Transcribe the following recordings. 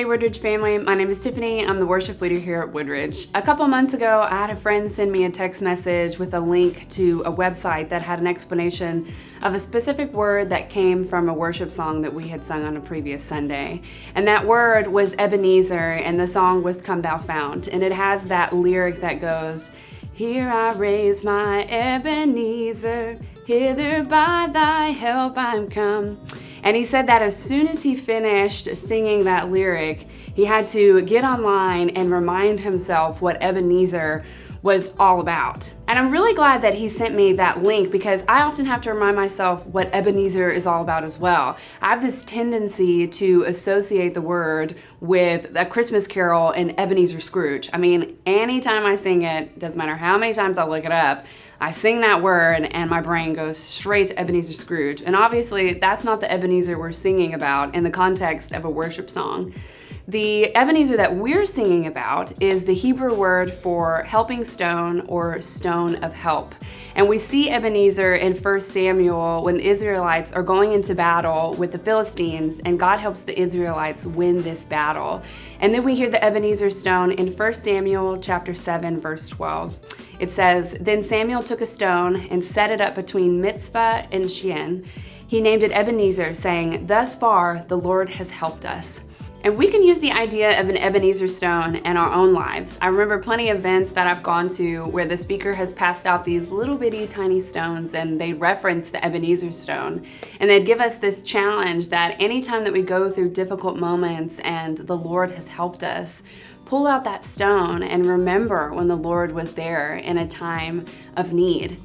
Hey Woodridge family, my name is Tiffany. I'm the worship leader here at Woodridge. A couple months ago, I had a friend send me a text message with a link to a website that had an explanation of a specific word that came from a worship song that we had sung on a previous Sunday. And that word was Ebenezer, and the song was Come Thou Fount. And it has that lyric that goes, "Here I raise my Ebenezer, hither by thy help I'm come." And he said that as soon as he finished singing that lyric, he had to get online and remind himself what Ebenezer was all about. And I'm really glad that he sent me that link because I often have to remind myself what Ebenezer is all about as well. I have this tendency to associate the word with a Christmas Carol and Ebenezer Scrooge. I mean, anytime I sing it, doesn't matter how many times I look it up, I sing that word and my brain goes straight to Ebenezer Scrooge. And obviously that's not the Ebenezer we're singing about in the context of a worship song. The Ebenezer that we're singing about is the Hebrew word for helping stone or stone of help. And we see Ebenezer in 1 Samuel when the Israelites are going into battle with the Philistines, and God helps the Israelites win this battle. And then we hear the Ebenezer stone in 1 Samuel chapter 7, verse 12. It says, "Then Samuel took a stone and set it up between Mizpah and Shen. He named it Ebenezer, saying, 'Thus far the Lord has helped us.'" And we can use the idea of an Ebenezer stone in our own lives. I remember plenty of events that I've gone to where the speaker has passed out these little bitty tiny stones and they reference the Ebenezer stone. And they'd give us this challenge that anytime that we go through difficult moments and the Lord has helped us, pull out that stone and remember when the Lord was there in a time of need.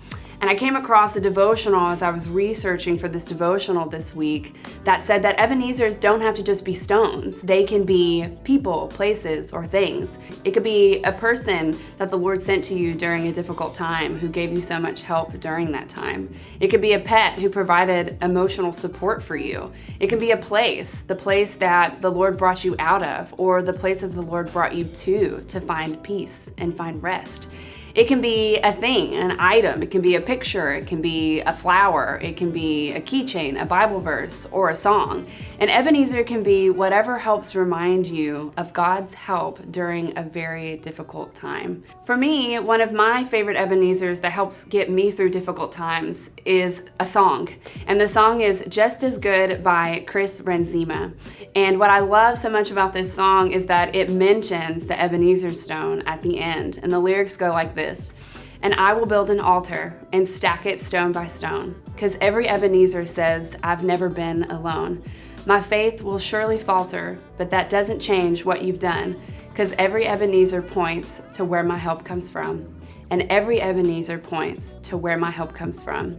And I came across a devotional as I was researching for this devotional this week that said that Ebenezers don't have to just be stones. They can be people, places, or things. It could be a person that the Lord sent to you during a difficult time who gave you so much help during that time. It could be a pet who provided emotional support for you. It can be a place, the place that the Lord brought you out of, or the place that the Lord brought you to find peace and find rest. It can be a thing, an item, it can be a picture, it can be a flower, it can be a keychain, a Bible verse, or a song. And Ebenezer can be whatever helps remind you of God's help during a very difficult time. For me, one of my favorite Ebenezers that helps get me through difficult times is a song. And the song is Just As Good by Chris Renzema. And what I love so much about this song is that it mentions the Ebenezer stone at the end. And the lyrics go like this: "And I will build an altar and stack it stone by stone, 'cause every Ebenezer says I've never been alone. My faith will surely falter, but that doesn't change what you've done, 'cause every Ebenezer points to where my help comes from. And every Ebenezer points to where my help comes from."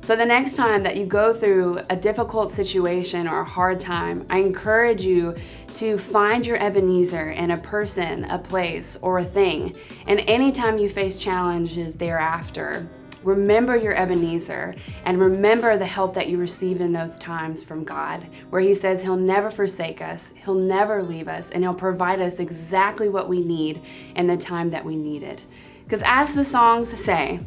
So the next time that you go through a difficult situation or a hard time, I encourage you to find your Ebenezer in a person, a place, or a thing. And anytime you face challenges thereafter, remember your Ebenezer and remember the help that you received in those times from God, where He says He'll never forsake us, He'll never leave us, and He'll provide us exactly what we need in the time that we need it. Because as the songs say,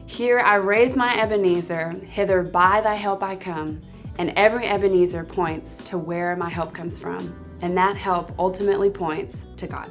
"Here I raise my Ebenezer, hither by thy help I come, and every Ebenezer points to where my help comes from." And that help ultimately points to God.